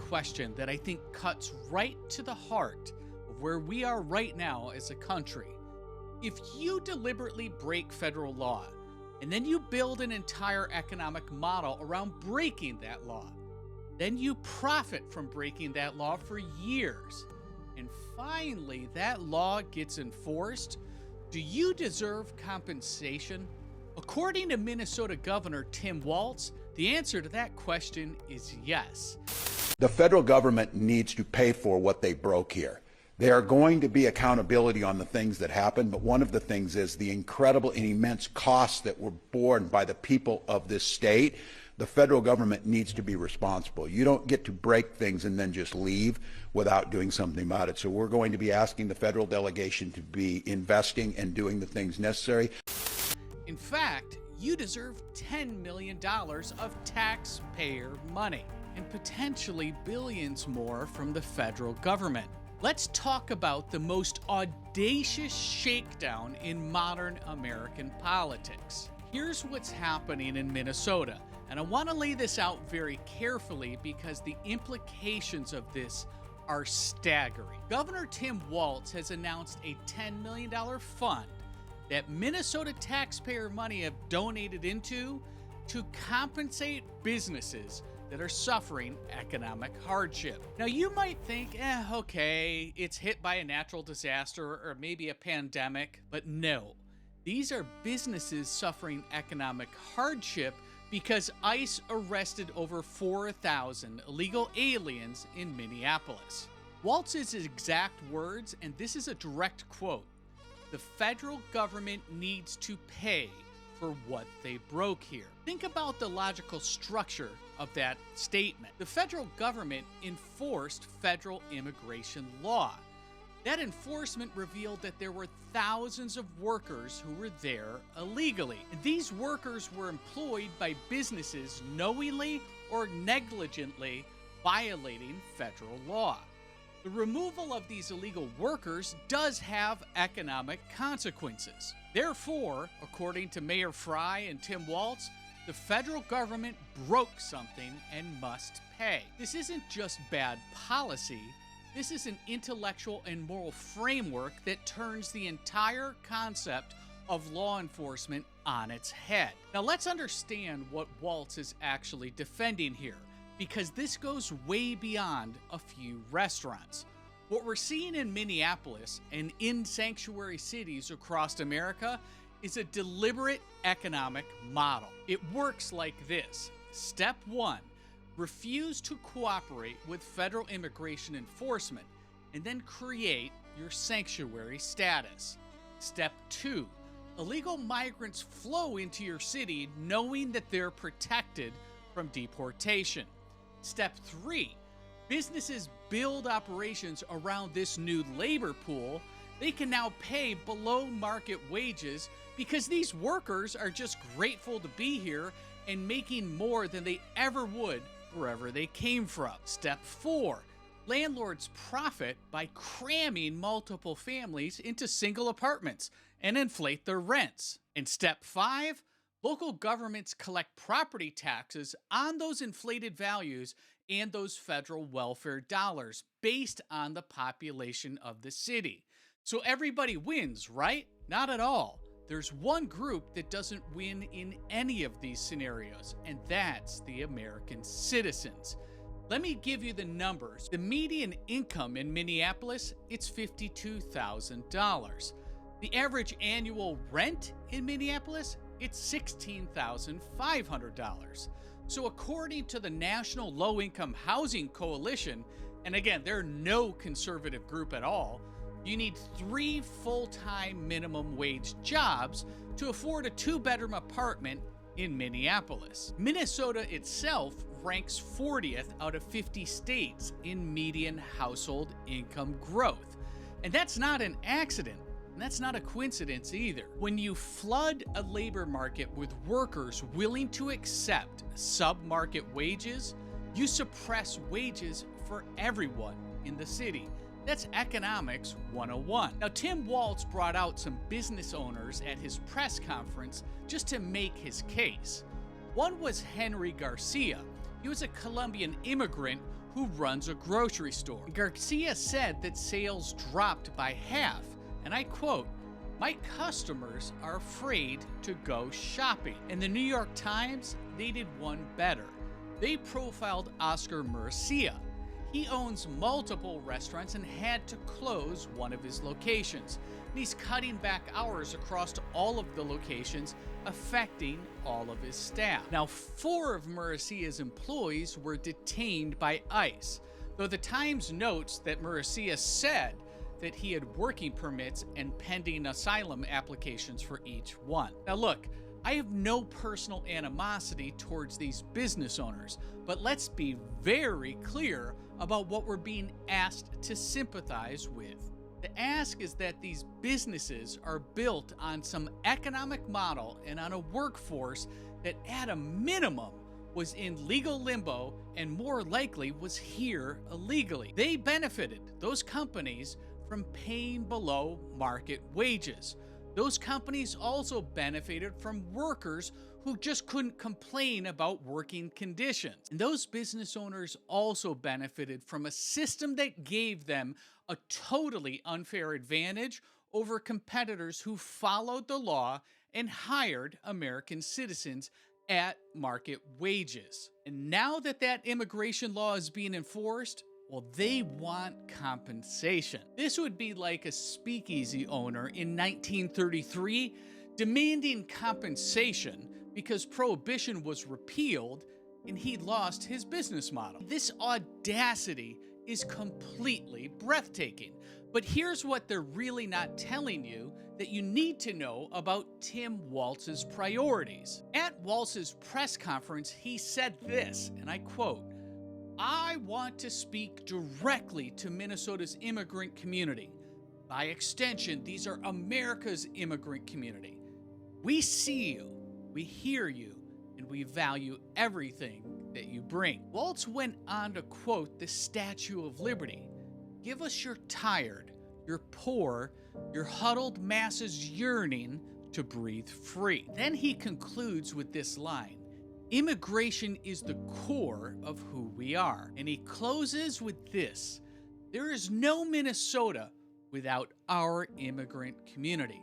question that I think cuts right to the heart of where we are right now as a country. If you deliberately break federal law, and then you build an entire economic model around breaking that law, then you profit from breaking that law for years, and finally that law gets enforced, do you deserve compensation? According to Minnesota Governor Tim Walz, the answer to that question is yes. The federal government needs to pay for what they broke here. There are going to be accountability on the things that happen, but one of the things is the incredible and immense costs that were borne by the people of this state. The federal government needs to be responsible. You don't get to break things and then just leave without doing something about it. So we're going to be asking the federal delegation to be investing and doing the things necessary. In fact, you deserve $10 million of taxpayer money and potentially billions more from the federal government. Let's talk about the most audacious shakedown in modern American politics. Here's what's happening in Minnesota, and I want to lay this out very carefully because the implications of this are staggering. Governor Tim Walz has announced a $10 million fund that Minnesota taxpayer money have donated into to compensate businesses that are suffering economic hardship. Now you might think, okay, it's hit by a natural disaster or maybe a pandemic, but no. These are businesses suffering economic hardship because ICE arrested over 4,000 illegal aliens in Minneapolis. Walz's exact words, and this is a direct quote, "The federal government needs to pay for what they broke here." Think about the logical structure of that statement. The federal government enforced federal immigration law. That enforcement revealed that there were thousands of workers who were there illegally. And these workers were employed by businesses knowingly or negligently violating federal law. The removal of these illegal workers does have economic consequences. Therefore, according to Mayor Fry and Tim Walz, the federal government broke something and must pay. This isn't just bad policy. This is an intellectual and moral framework that turns the entire concept of law enforcement on its head. Now let's understand what Walz is actually defending here, because this goes way beyond a few restaurants. What we're seeing in Minneapolis and in sanctuary cities across America is a deliberate economic model. It works like this. Step 1, refuse to cooperate with federal immigration enforcement and then create your sanctuary status. Step 2, illegal migrants flow into your city knowing that they're protected from deportation. Step 3, businesses build operations around this new labor pool. They can now pay below market wages because these workers are just grateful to be here and making more than they ever would wherever they came from. Step 4, landlords profit by cramming multiple families into single apartments and inflate their rents. And step 5, local governments collect property taxes on those inflated values and those federal welfare dollars based on the population of the city. So everybody wins, right? Not at all. There's one group that doesn't win in any of these scenarios, and that's the American citizens. Let me give you the numbers. The median income in Minneapolis, it's $52,000. The average annual rent in Minneapolis, it's $16,500. So according to the National Low Income Housing Coalition, and again, they're no conservative group at all, you need 3 full-time minimum wage jobs to afford a 2-bedroom apartment in Minneapolis. Minnesota itself ranks 40th out of 50 states in median household income growth. And that's not an accident. And that's not a coincidence either. When you flood a labor market with workers willing to accept sub-market wages, you suppress wages for everyone in the city. That's economics 101. Now, Tim Walz brought out some business owners at his press conference just to make his case. One was Henry Garcia. He was a Colombian immigrant who runs a grocery store. Garcia said that sales dropped by half, and I quote, "My customers are afraid to go shopping." In the New York Times, they did one better. They profiled Oscar Murcia. He owns multiple restaurants and had to close one of his locations. And he's cutting back hours across all of the locations, affecting all of his staff. Now, 4 of Murcia's employees were detained by ICE, though the Times notes that Murcia said that he had working permits and pending asylum applications for each one. Now look, I have no personal animosity towards these business owners, but let's be very clear about what we're being asked to sympathize with. The ask is that these businesses are built on some economic model and on a workforce that at a minimum was in legal limbo and more likely was here illegally. They benefited, those companies, from paying below market wages. Those companies also benefited from workers who just couldn't complain about working conditions. And those business owners also benefited from a system that gave them a totally unfair advantage over competitors who followed the law and hired American citizens at market wages. And now that that immigration law is being enforced, well, they want compensation. This would be like a speakeasy owner in 1933 demanding compensation because prohibition was repealed and he lost his business model. This audacity is completely breathtaking. But here's what they're really not telling you that you need to know about Tim Walz's priorities. At Walz's press conference, he said this, and I quote, "I want to speak directly to Minnesota's immigrant community. By extension, these are America's immigrant community. We see you, we hear you, and we value everything that you bring." Walz went on to quote the Statue of Liberty. "Give us your tired, your poor, your huddled masses yearning to breathe free." Then he concludes with this line, "Immigration is the core of who we are." And he closes with this, "There is no Minnesota without our immigrant community."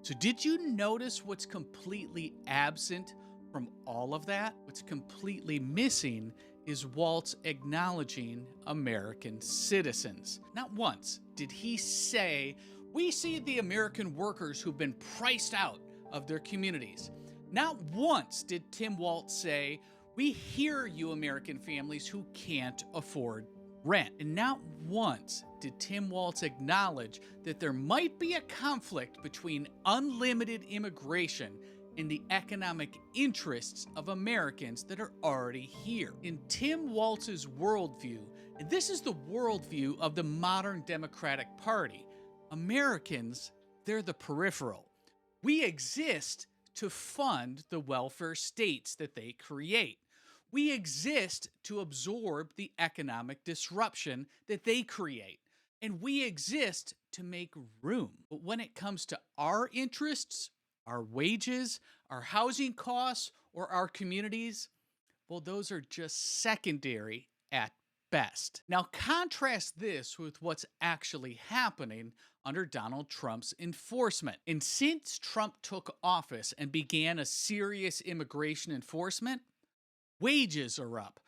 So did you notice what's completely absent from all of that? What's completely missing is Walz acknowledging American citizens. Not once did he say, "We see the American workers who've been priced out of their communities." Not once did Tim Walz say, "We hear you American families who can't afford rent." And not once did Tim Walz acknowledge that there might be a conflict between unlimited immigration and the economic interests of Americans that are already here. In Tim Walz's worldview, and this is the worldview of the modern Democratic Party, Americans, they're the peripheral. We exist to fund the welfare states that they create. We exist to absorb the economic disruption that they create. And we exist to make room. But when it comes to our interests, our wages, our housing costs, or our communities, well, those are just secondary at best. Now, contrast this with what's actually happening under Donald Trump's enforcement. And since Trump took office and began a serious immigration enforcement, wages are up.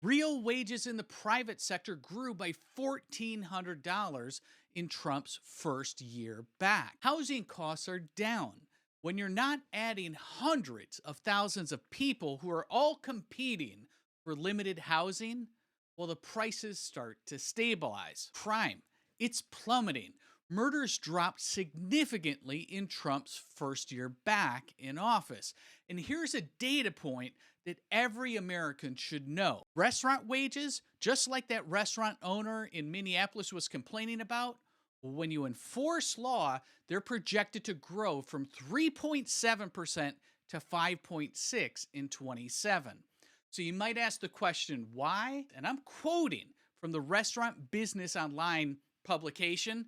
Real wages in the private sector grew by $1,400 in Trump's first year back. Housing costs are down. When you're not adding hundreds of thousands of people who are all competing for limited housing, well, the prices start to stabilize. Crime, it's plummeting. Murders dropped significantly in Trump's first year back in office. And here's a data point that every American should know. Restaurant wages, just like that restaurant owner in Minneapolis was complaining about, when you enforce law, they're projected to grow from 3.7% to 5.6% in 27. So you might ask the question, why? And I'm quoting from the Restaurant Business Online publication,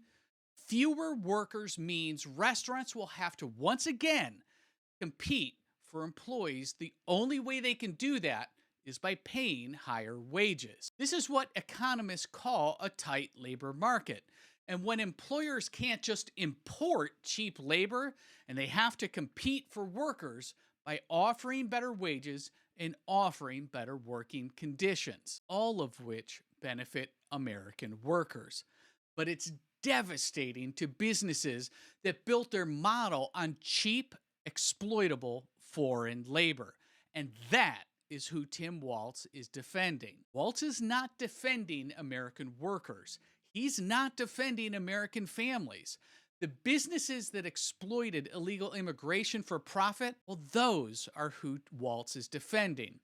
"Fewer workers means restaurants will have to once again compete for employees. The only way they can do that is by paying higher wages. This is what economists call a tight labor market. And when employers can't just import cheap labor and they have to compete for workers by offering better wages and offering better working conditions, all of which benefit American workers. But it's devastating to businesses that built their model on cheap, exploitable foreign labor. And that is who Tim Walz is defending. Walz is not defending American workers. He's not defending American families. The businesses that exploited illegal immigration for profit, well, those are who Walz is defending.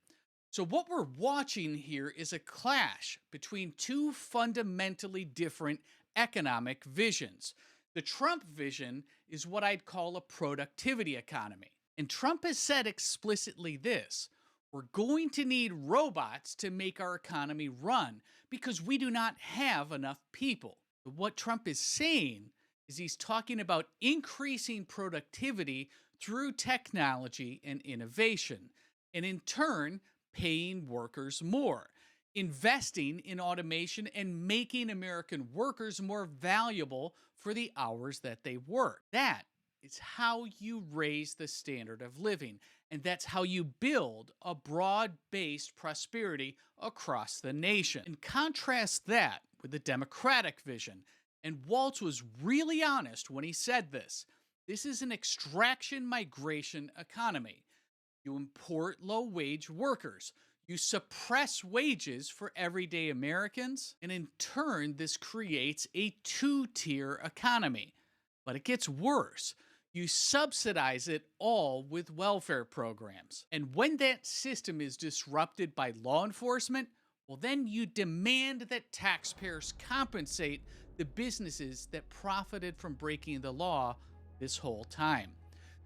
So what we're watching here is a clash between two fundamentally different economic visions. The Trump vision is what I'd call a productivity economy. And Trump has said explicitly this: we're going to need robots to make our economy run because we do not have enough people. But what Trump is saying is he's talking about increasing productivity through technology and innovation, and in turn, paying workers more, investing in automation, and making American workers more valuable for the hours that they work. That is how you raise the standard of living, and that's how you build a broad-based prosperity across the nation. And contrast that with the Democratic vision. And Walz was really honest when he said this. This is an extraction migration economy. You import low-wage workers. You suppress wages for everyday Americans. And in turn, this creates a two-tier economy. But it gets worse. You subsidize it all with welfare programs. And when that system is disrupted by law enforcement, well, then you demand that taxpayers compensate the businesses that profited from breaking the law this whole time.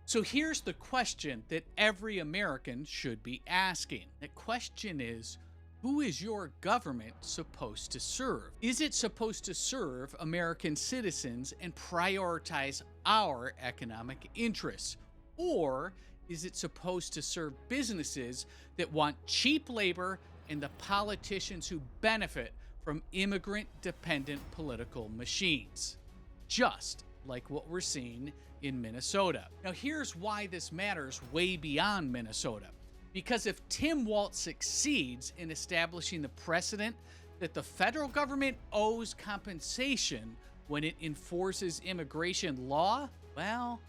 So here's the question that every American should be asking. The question is, who is your government supposed to serve? Is it supposed to serve American citizens and prioritize our economic interests? Or is it supposed to serve businesses that want cheap labor and the politicians who benefit from immigrant-dependent political machines? Just like what we're seeing in Minnesota. Now, here's why this matters way beyond Minnesota. Because if Tim Walz succeeds in establishing the precedent that the federal government owes compensation when it enforces immigration law, well,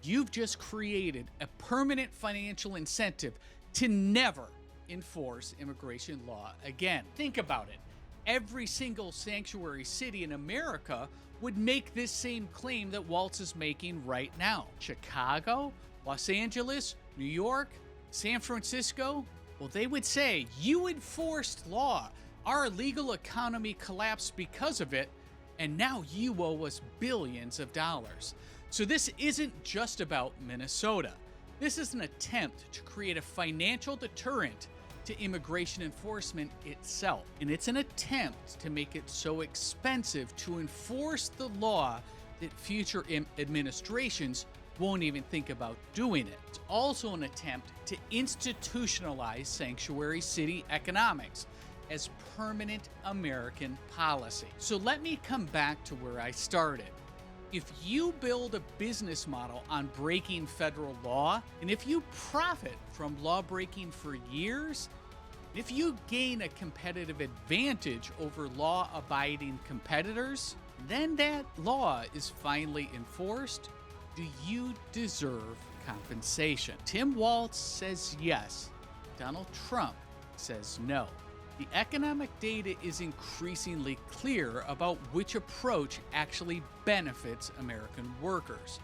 you've just created a permanent financial incentive to never enforce immigration law again. Think about it. Every single sanctuary city in America would make this same claim that Walz is making right now. Chicago, Los Angeles, New York, San Francisco, well, they would say, you enforced law. Our legal economy collapsed because of it, and now you owe us billions of dollars. So this isn't just about Minnesota. This is an attempt to create a financial deterrent to immigration enforcement itself. And it's an attempt to make it so expensive to enforce the law that future administrations won't even think about doing it. It's also an attempt to institutionalize sanctuary city economics as permanent American policy. So let me come back to where I started. If you build a business model on breaking federal law, and if you profit from law breaking for years, if you gain a competitive advantage over law-abiding competitors, then that law is finally enforced. Do you deserve compensation? Tim Walz says yes. Donald Trump says no. The economic data is increasingly clear about which approach actually benefits American workers.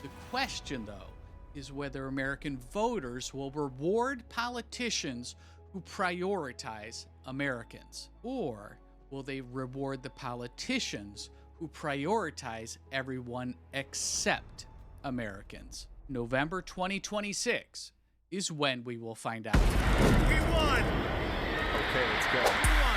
The question, though, is whether American voters will reward politicians who prioritize Americans, or will they reward the politicians who prioritize everyone except Americans? November 2026 is when we will find out. We won! Okay, let's go.